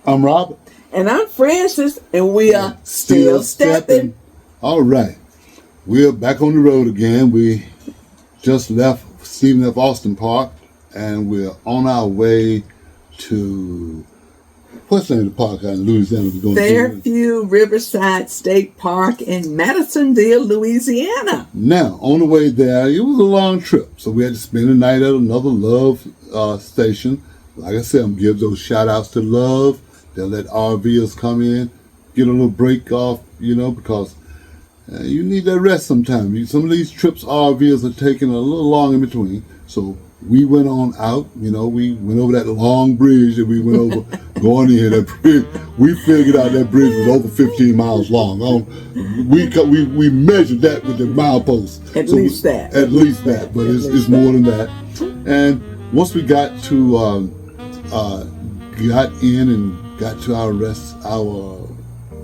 I'm Robert. And I'm Frances, and we are still stepping. All right. We're back on the road again. We just left Stephen F. Austin Park, and we're on our way to, what's the name of the park out in Louisiana? We're going Fairview Riverside State Park in Madisonville, Louisiana. Now, on the way there, it was a long trip, so we had to spend the night at another Love station. Like I said, I'm going to give those shout-outs to Love. They'll let RVers come in, get a little break off, because you need that rest sometimes. Some of these trips RVers are taking a little long in between. So we went on out, we went over that long bridge that we went over, going in that bridge. We figured out that bridge was over 15 miles long. We measured that with the milepost. At least that, but it's more than that. And once we got to, got in and got to our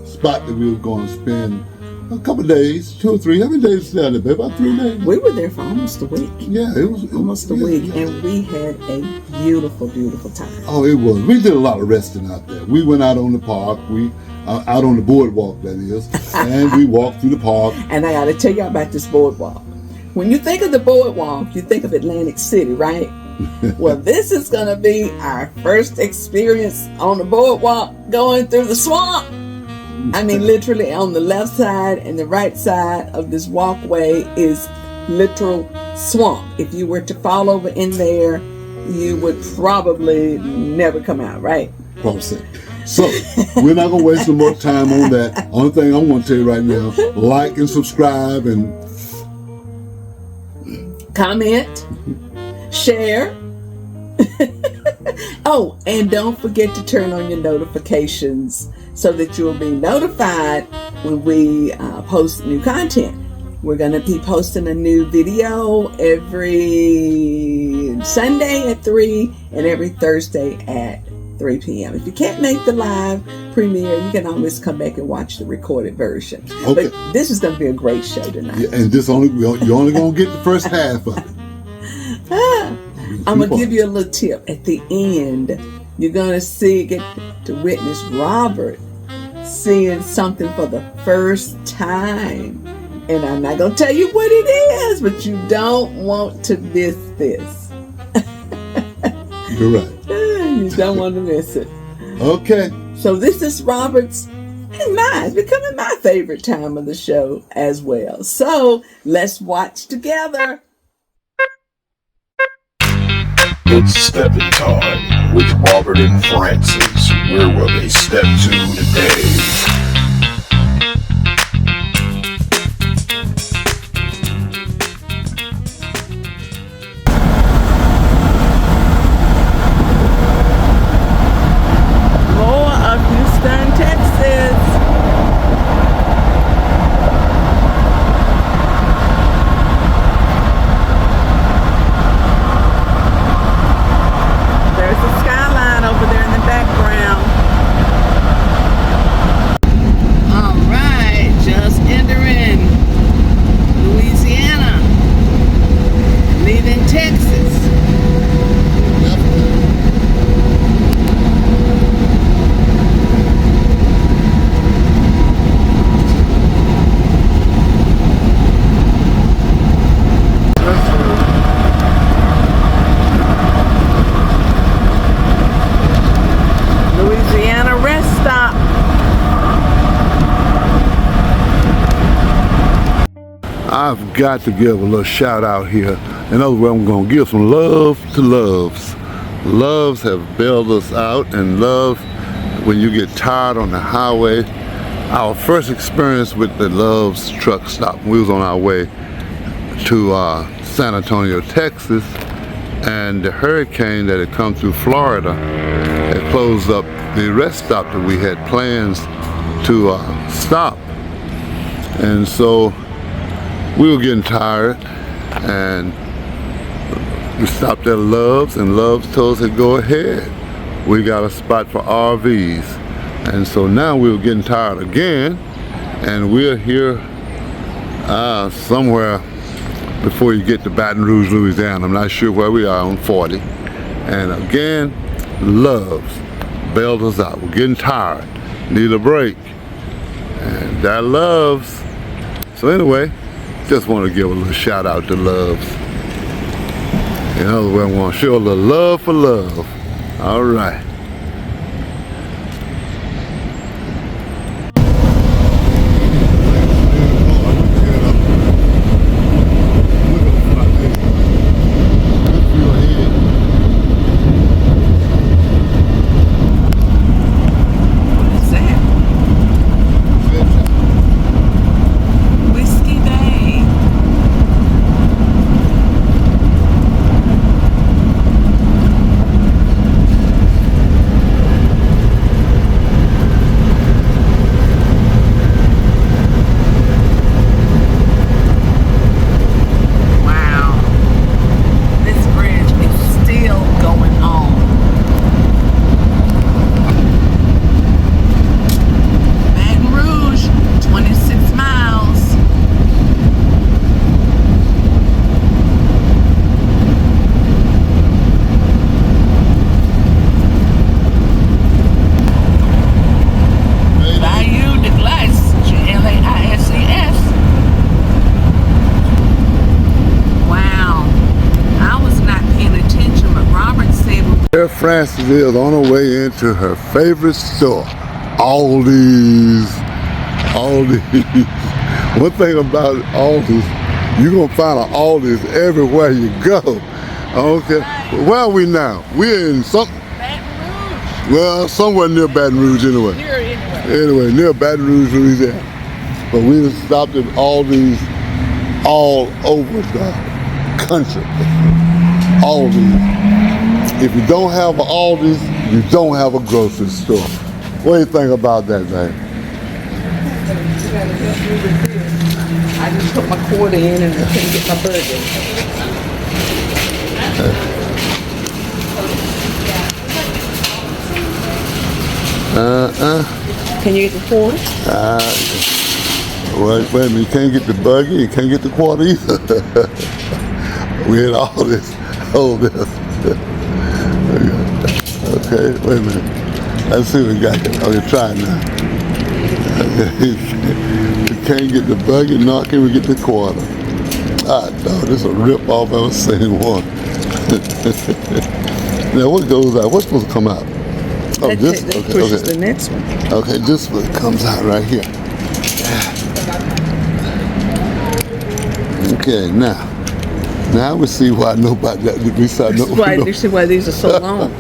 spot that we were going to spend a couple of days, 2 or 3. How many days did there? About 3 days. We were there for almost a week. Yeah, it was almost a week, and we had a beautiful, beautiful time. Oh, it was. We did a lot of resting out there. We went out on the park. We out on the boardwalk, that is, and we walked through the park. And I got to tell you about this boardwalk. When you think of the boardwalk, you think of Atlantic City, right? Well, this is going to be our first experience on the boardwalk going through the swamp. I mean, literally on the left side and the right side of this walkway is literal swamp. If you were to fall over in there, you would probably never come out, right? Probably. So, we're not going to waste some more time on that. Only thing I'm going to tell you right now, like and subscribe and comment. Share. Oh, and don't forget to turn on your notifications so that you'll be notified when we post new content. We're going to be posting a new video every Sunday at 3 and every Thursday at 3 p.m. If you can't make the live premiere, you can always come back and watch the recorded version. Okay. But this is going to be a great show tonight. Yeah, and you're only going to get the first half of it. I'm going to give you a little tip. At the end, you're going to get to witness Robert seeing something for the first time. And I'm not going to tell you what it is, but you don't want to miss this. You're right. You don't want to miss it. Okay. So this is Robert's and mine. It's becoming my favorite time of the show as well. So let's watch together. It's stepping time with Robert and Frances. Where will they step to today? I've got to give a little shout out here. In other words, I'm going to give some love to Loves. Loves have bailed us out, and Love, when you get tired on the highway, our first experience with the Loves truck stop, we was on our way to San Antonio, Texas, and the hurricane that had come through Florida had closed up the rest stop that we had plans to stop. And so we were getting tired, and we stopped at Love's, and Love's told us to go ahead. We got a spot for RVs. And so now we were getting tired again, and we're here somewhere before you get to Baton Rouge, Louisiana. I'm not sure where we are, on 40. And again, Love's. bailed us out. We're getting tired, need a break, and that Loves. So anyway, just want to give a little shout out to Loves. In other words, I want to show a little love for love. All right. Frances is on her way into her favorite store, Aldi's. One thing about Aldi's, you're gonna find an Aldi's everywhere you go. Okay, where are we now? We're in some. Baton Rouge. Well, somewhere near Baton Rouge anyway. Anyway, near Baton Rouge, Louisiana. But we just stopped at Aldi's all over the country. Aldi's. If you don't have an Aldi's, you don't have a grocery store. What do you think about that, man? I just put my quarter in and I couldn't get my burger. Can you get the quarter? Wait a minute, you can't get the buggy, you can't get the quarter either. We had all this. Okay, wait a minute. Let's see what we got here. Okay, try it now. We can't get the buggy, nor can we get the quarter. Ah, no, this is a rip-off of a same one. Now, what goes out? What's supposed to come out? Oh, this? That Okay, pushes okay. the next one. Okay, this one comes out right here. Okay, now we see why nobody. We saw no. You see why these are so long.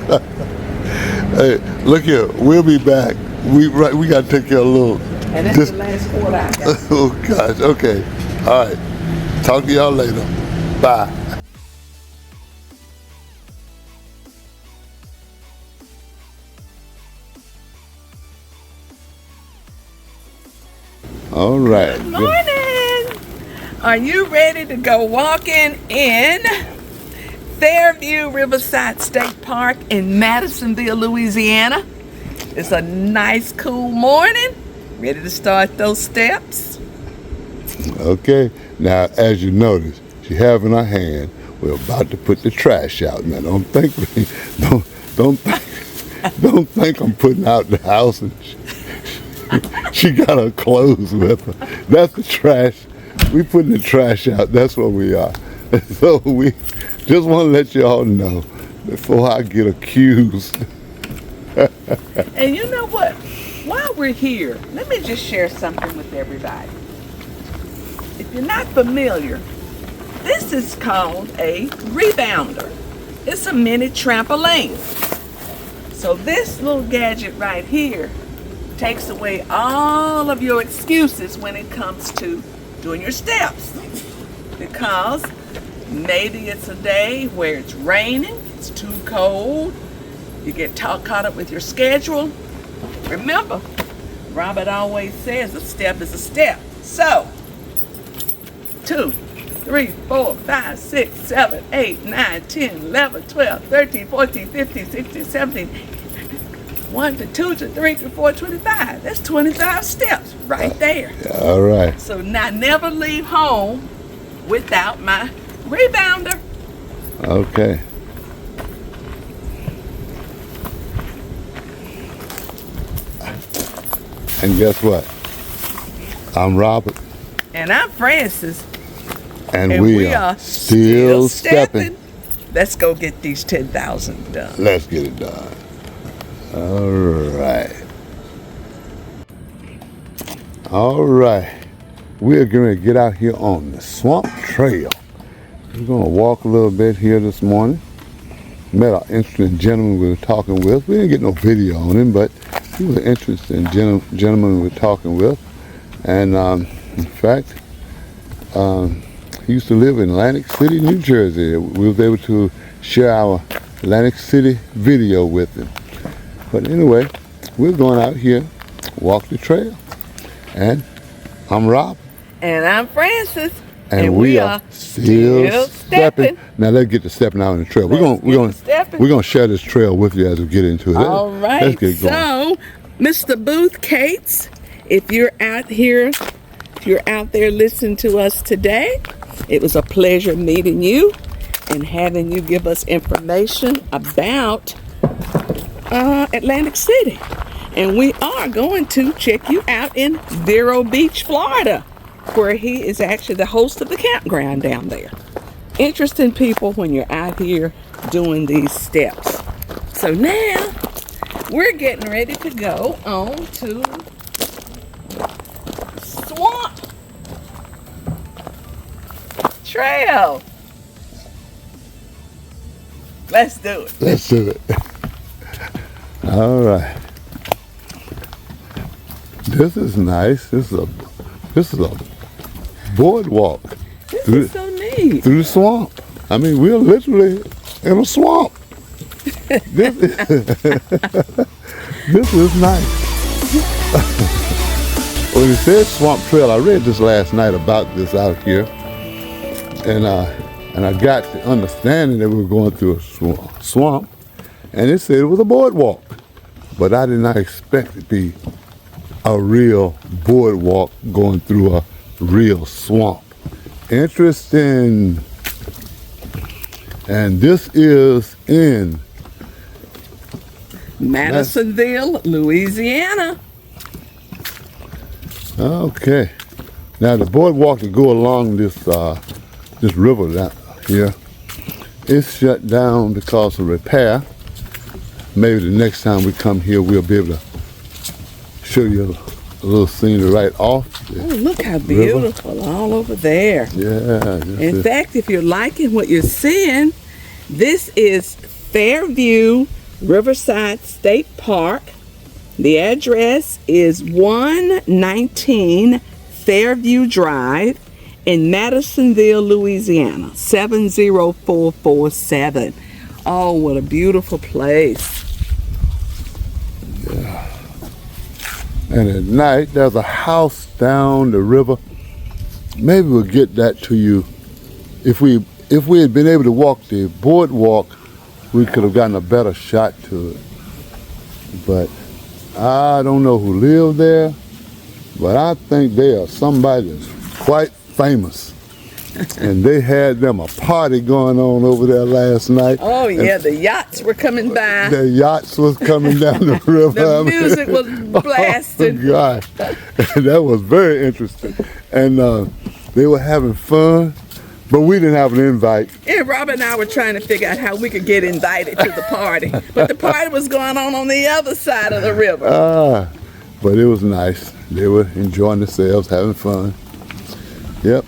Hey, look here. We'll be back. We got to take care of a little. And that's the last quarter I got. Oh gosh. Okay. All right. Talk to y'all later. Bye. All right. Good morning. Are you ready to go walking in Fairview Riverside State Park in Madisonville, Louisiana? It's a nice, cool morning. Ready to start those steps? Okay. Now, as you notice, she have in her hand, we're about to put the trash out. Now, don't think I'm putting out the house and she got her clothes with her. That's the trash. We putting the trash out. That's what we are. So we just want to let you all know before I get accused. And you know what? While we're here, let me just share something with everybody. If you're not familiar, this is called a rebounder. It's a mini trampoline. So this little gadget right here takes away all of your excuses when it comes to doing your steps. Because maybe it's a day where it's raining, it's too cold, you get caught up with your schedule. Remember, Robert always says a step is a step. So, 2, 3, 4, 5, 6, 7, 8, 9, 10, 11, 12, 13, 14, 15, 16, 17, 1 to 2 to 3 to 4, 25. That's 25 steps right there. All right. So now never leave home without my rebounder. Okay. And guess what? I'm Robert. And I'm Frances. And we are still stepping. Let's go get these 10,000 done. Let's get it done. All right. All right. We're going to get out here on the Swamp Trail. We're going to walk a little bit here this morning. Met an interesting gentleman we were talking with. We didn't get no video on him, but he was an interesting gentleman we were talking with. And in fact, he used to live in Atlantic City, New Jersey. We was able to share our Atlantic City video with him. But anyway, we're going out here, walk the trail. And I'm Rob. And I'm Frances. And we are still stepping. Now let's get to stepping out on the trail. We're gonna share this trail with you as we get into it. All right. Let's get going. So, Mr. Booth Cates, if you're out there listening to us today, it was a pleasure meeting you and having you give us information about Atlantic City. And we are going to check you out in Vero Beach, Florida, where he is actually the host of the campground down there. Interesting people when you're out here doing these steps. So now we're getting ready to go on to Swamp Trail. Let's do it. Let's do it. All right. This is nice. This is a boardwalk. This is so neat. Through the swamp. I mean, we're literally in a swamp. This is nice. When it says Swamp Trail, I read this last night about this out here, and I got the understanding that we were going through a swamp, and it said it was a boardwalk, but I did not expect it to be a real boardwalk going through a real swamp. Interesting. And this is in Madisonville, Louisiana. Okay. Now the boardwalk to go along this river down here is shut down because of repair. Maybe the next time we come here we'll be able to show you a little scenery right off. Oh, look how beautiful river. All over there. Yeah. In fact, if you're liking what you're seeing, this is Fairview Riverside State Park. The address is 119 Fairview Drive in Madisonville, Louisiana, 70447. Oh, what a beautiful place. Yeah. And at night, there's a house down the river. Maybe we'll get that to you. If we had been able to walk the boardwalk, we could have gotten a better shot to it. But I don't know who lived there, but I think they are somebody that's quite famous. And they had them a party going on over there last night. Oh yeah, the yachts were coming by. The yachts was coming down the river. The music was blasting. Oh gosh, that was very interesting. And they were having fun, but we didn't have an invite. Yeah, Robert and I were trying to figure out how we could get invited to the party. But the party was going on the other side of the river. But it was nice. They were enjoying themselves, having fun. Yep.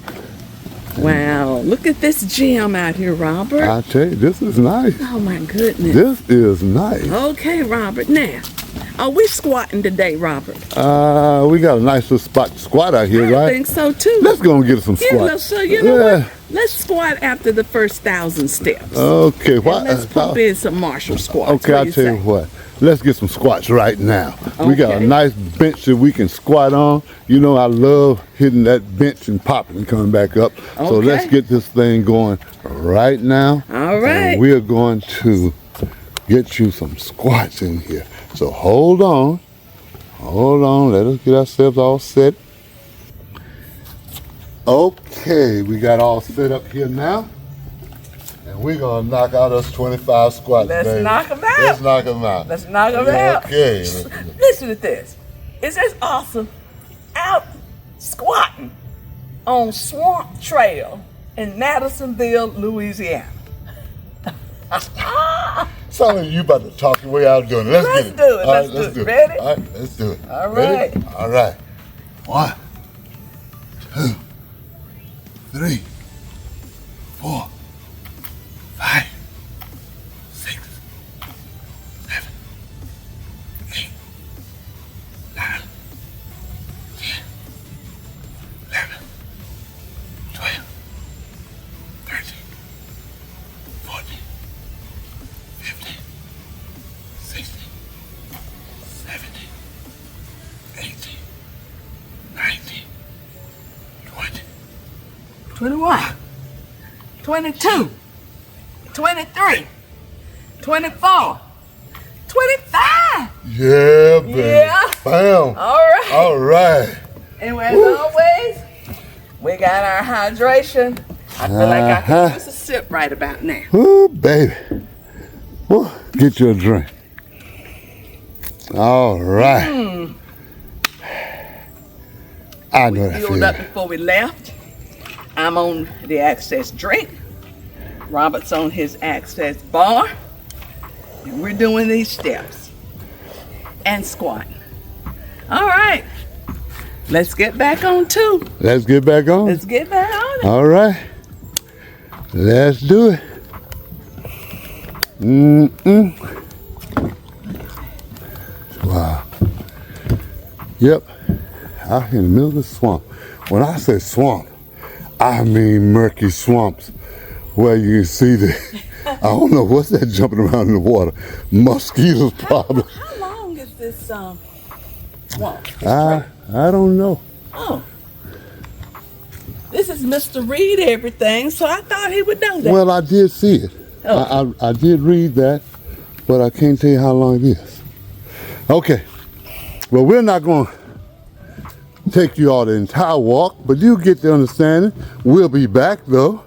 Wow, look at this gym out here, Robert. I tell you, this is nice. Oh my goodness. This is nice. Okay, Robert. Now, are we squatting today, Robert? We got a nice little spot to squat out here, right? I think so too. Let's go and get some squats. You know what? Let's squat after the first 1,000 steps. Okay. Let's pump in some Marshall squats. Okay, I'll tell you what. Let's get some squats right now. Okay. We got a nice bench that we can squat on. You know, I love hitting that bench and popping and coming back up. Okay. So let's get this thing going right now. All right. And we're going to get you some squats in here. So hold on. Let us get ourselves all set. Okay, we got all set up here now. And we're going to knock out us 25 squats, Let's baby. knock them out. Let's knock them out. Let's knock them out. Okay. Listen to this. Is this awesome? Out squatting on Swamp Trail in Madisonville, Louisiana. Sound like you about to talk your way out of doing it. Let's get it. do it. All Let's right, do it. Ready? All right, let's do it. All Ready? right. All right. 1, 2, 3, 4, 5, 6, 7, 8, 9, 10, 11, 12, 13, 14, 15, 16, 17, 18, 19, 20, 21, 22, 23, 24, 25. Yeah, baby. Yeah. Bam. All right. All right. And as always, we got our hydration. I feel like I can use a sip right about now. Ooh, baby. Woo, get you a drink. All right. I know that Filled feeling. up before we left. I'm on the Access drink. Robert's on his Access bar. And we're doing these steps and squatting. All right. Let's get back on two. Let's get back on. Let's get back on it. All right. Let's do it. Wow. Yep. Out here in the middle of the swamp. When I say swamp, I mean murky swamps where you can see I don't know what's that jumping around in the water. Mosquitoes probably. How long is this swamp? I don't know. Oh. This is Mr. Read Everything, so I thought he would know that. Well, I did see it. Oh. I did read that, but I can't tell you how long it is. Okay. Well, we're not going to take you all the entire walk, but you get the understanding. We'll be back, though,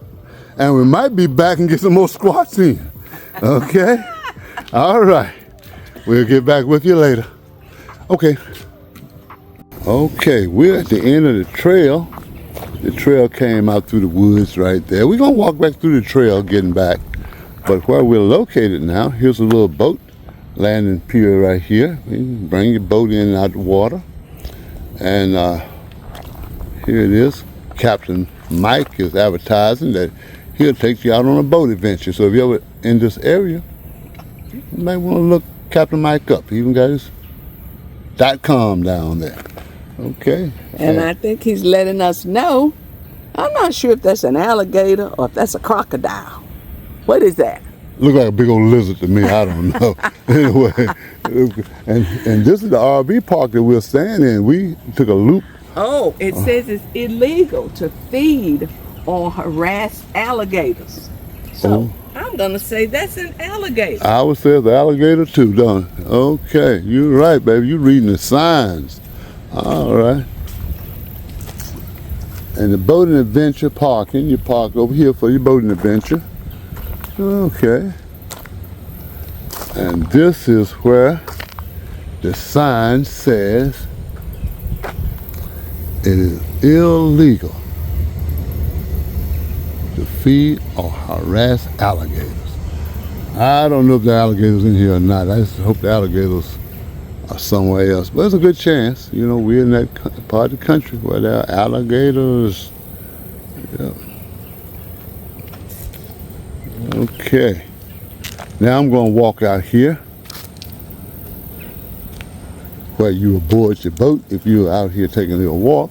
and we might be back and get some more squats in. Okay? All right. We'll get back with you later. Okay. Okay, we're at the end of the trail. The trail came out through the woods right there. We're going to walk back through the trail getting back. But where we're located now, here's a little boat landing pier right here. You can bring your boat in and out the water. And here it is. Captain Mike is advertising that he'll take you out on a boat adventure. So if you're ever in this area, you might want to look Captain Mike up. He even got his .com down there. Okay. And I think he's letting us know. I'm not sure if that's an alligator or if that's a crocodile. What is that? Look like a big old lizard to me. I don't know. Anyway, and this is the RV park that we're staying in. We took a loop. Oh, it says it's illegal to feed or harass alligators. So I'm going to say that's an alligator. I would say it's an alligator too, don't it? Okay, you're right, baby. You're reading the signs. All right. And the boating adventure parking, you park over here for your boating adventure. Okay. And this is where the sign says it is illegal to feed or harass alligators. I don't know if the alligators in here or not. I just hope the alligators are somewhere else. But there's a good chance. You know, we're in that part of the country where there are alligators. Yeah. Okay. Now I'm going to walk out here where you aboard your boat if you're out here taking a little walk.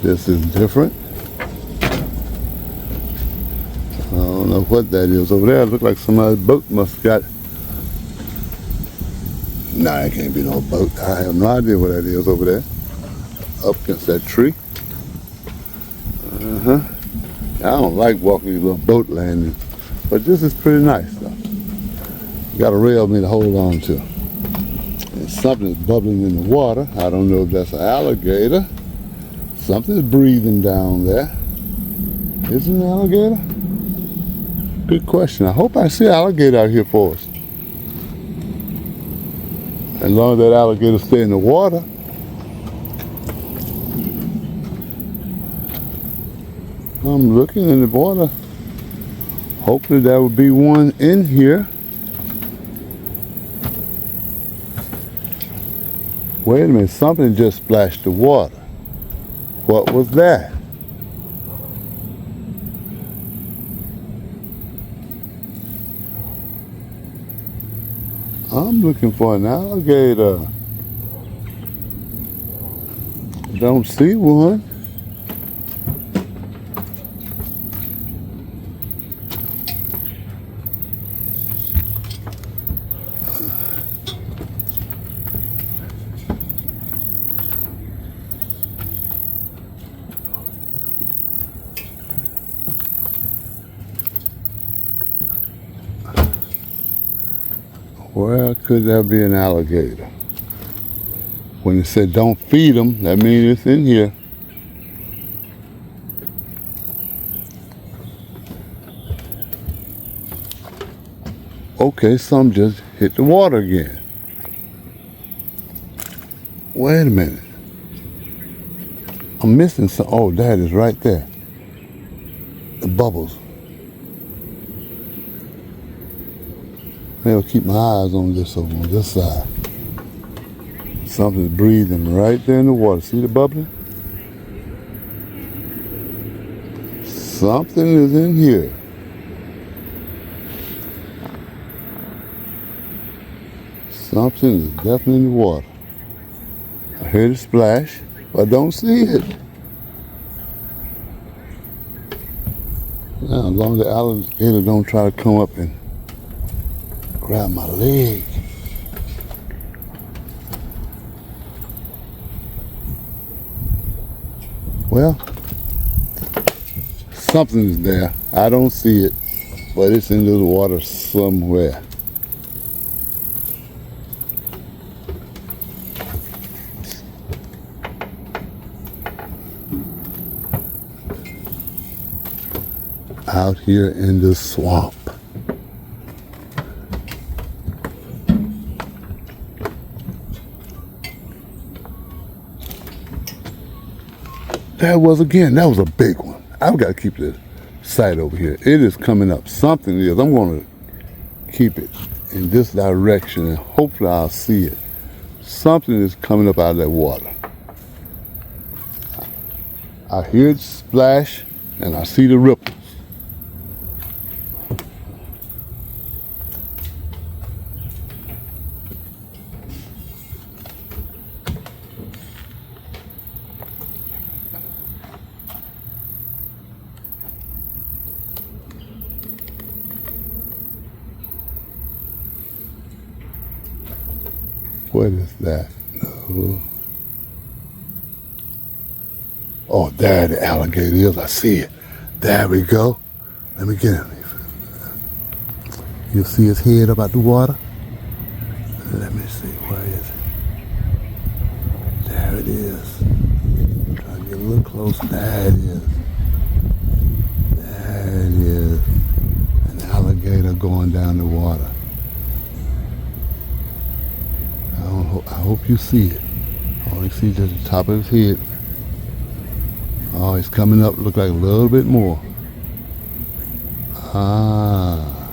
This is different. I don't know what that is over there. It looks like somebody's boat must have got. Nah, it can't be no boat. I have no idea what that is over there. Up against that tree. I don't like walking these little boat landings, but this is pretty nice though. You got a rail for me to hold on to. And something's bubbling in the water. I don't know if that's an alligator. Something's breathing down there. Is it an alligator? Good question. I hope I see an alligator out here for us. As long as that alligator stay in the water. I'm looking in the water. Hopefully there will be one in here. Wait a minute, something just splashed the water. What was that? I'm looking for an alligator. Don't see one. Where could there be an alligator? When it said don't feed them, that means it's in here. Okay, some just hit the water again. Wait a minute. I'm missing some. Oh, that is right there. The bubbles. I'll keep my eyes on this over on this side. Something's breathing right there in the water. See the bubbling? Something is in here. Something is definitely in the water. I heard it splash, but I don't see it. Now, as long as the alligator don't try to come up and grab my leg. Well, something is there. I don't see it, but it's in the water somewhere. Out here in the swamp. That was a big one. I've got to keep this sight over here. It is coming up. Something is. I'm going to keep it in this direction and hopefully I'll see it. Something is coming up out of that water. I hear it splash and I see the ripples. What is that? No. Oh, there the alligator is. I see it. There we go. Let me get him. You see his head up out the water? Let me see. Where is it? There it is. Try to get a little closer. There it is. There it is. An alligator going down the water. I hope you see it. I only see just the top of his head. Oh, he's coming up. Look like a little bit more. Ah.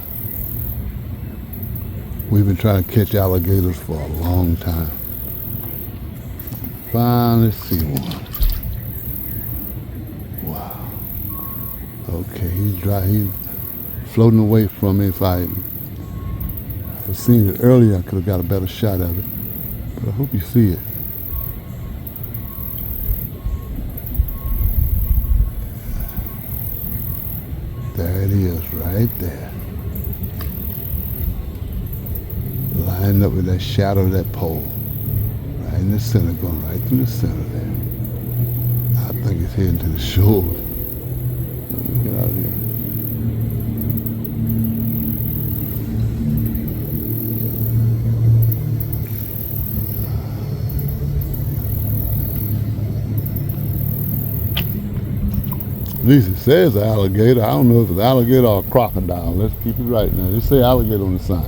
We've been trying to catch alligators for a long time. Finally see one. Wow. Okay, he's dry. He's floating away from me. If I had seen it earlier, I could have got a better shot of it. But I hope you see it. There it is, right there. Lined up with that shadow of that pole. Right in the center, going right through the center there. I think it's heading to the shore. Let me get out of here. At least it says alligator. I don't know if it's alligator or crocodile. Let's keep it right now. They say alligator on the sign.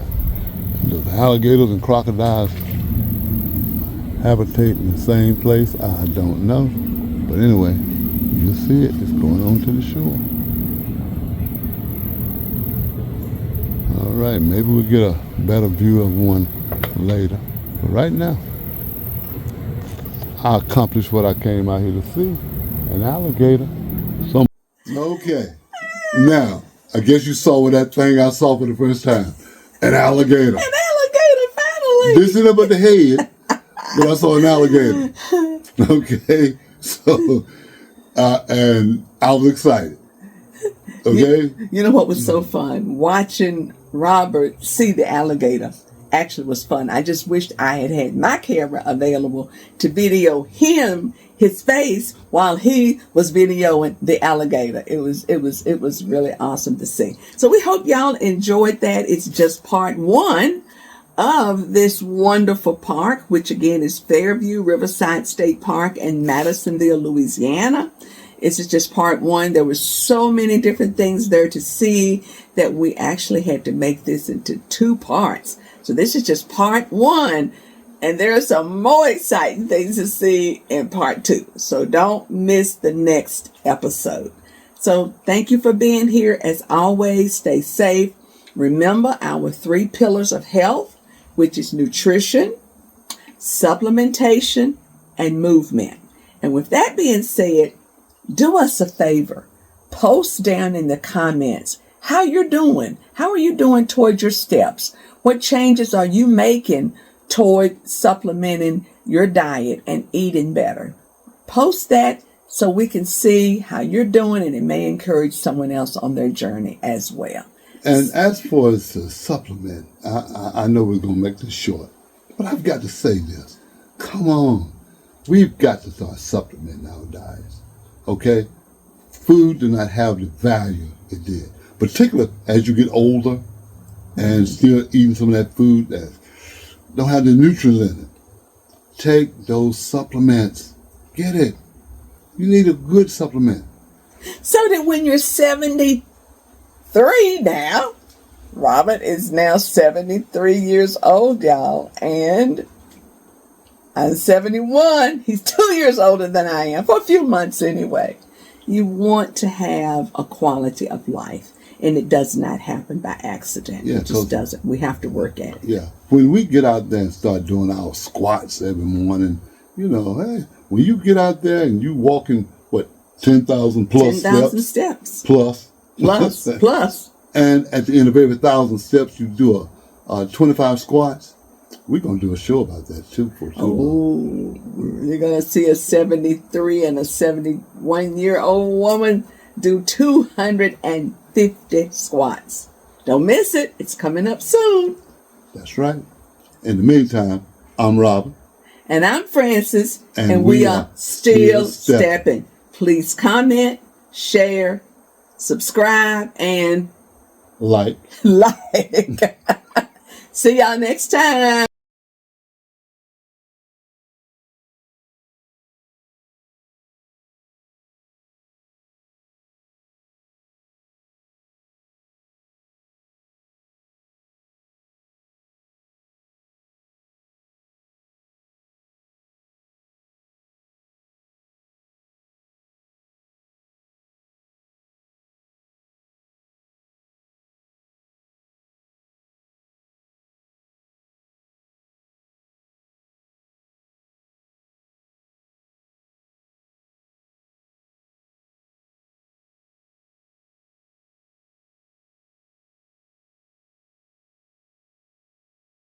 And there's alligators and crocodiles habitate in the same place? I don't know. But anyway, you'll see it. It's going on to the shore. All right, maybe we'll get a better view of one later. But right now, I accomplished what I came out here to see. An alligator. Okay. Now, I guess you saw that thing I saw for the first time. An alligator. An alligator, finally. This isn't about the head, but I saw an alligator. Okay. So, and I was excited. Okay. You know what was so fun? Watching Robert see the alligator actually was fun. I just wished I had had my camera available to video his face while he was videoing the alligator. It was really awesome to see. So we hope y'all enjoyed that. It's just part one of this wonderful park, which again is Fairview Riverside State Park in Madisonville, Louisiana. This is just part one. There were so many different things there to see that we actually had to make this into 2 parts. So this is just part one. And there are some more exciting things to see in part 2. So don't miss the next episode. So thank you for being here. As always, stay safe. Remember our 3 pillars of health, which is nutrition, supplementation, and movement. And with that being said, do us a favor. Post down in the comments how you're doing. How are you doing toward your steps? What changes are you making toward supplementing your diet and eating better? Post that so we can see how you're doing, and it may encourage someone else on their journey as well. And as for the supplement, I know we're going to make this short, but I've got to say this. Come on. We've got to start supplementing our diets. Okay? Food do not have the value it did. Particularly as you get older and still eating some of that food that don't have the nutrients in it. Take those supplements. Get it. You need a good supplement. So that when you're 73 now, Robert is now 73 years old, y'all, and I'm 71. He's 2 years older than I am, for a few months anyway. You want to have a quality of life, and it does not happen by accident. Yeah, it just doesn't. We have to work at it. Yeah. When we get out there and start doing our squats every morning, you know, hey, when you get out there and you walking, 10,000 plus 10,000 steps. Plus. And at the end of every 1,000 steps, you do a 25 squats. We're going to do a show about that, too, for too long. You're going to see a 73 and a 71-year-old woman do 250 squats. Don't miss it. It's coming up soon. That's right. In the meantime, I'm Robert. And I'm Frances. And we are still stepping. Please comment, share, subscribe, and like. See y'all next time.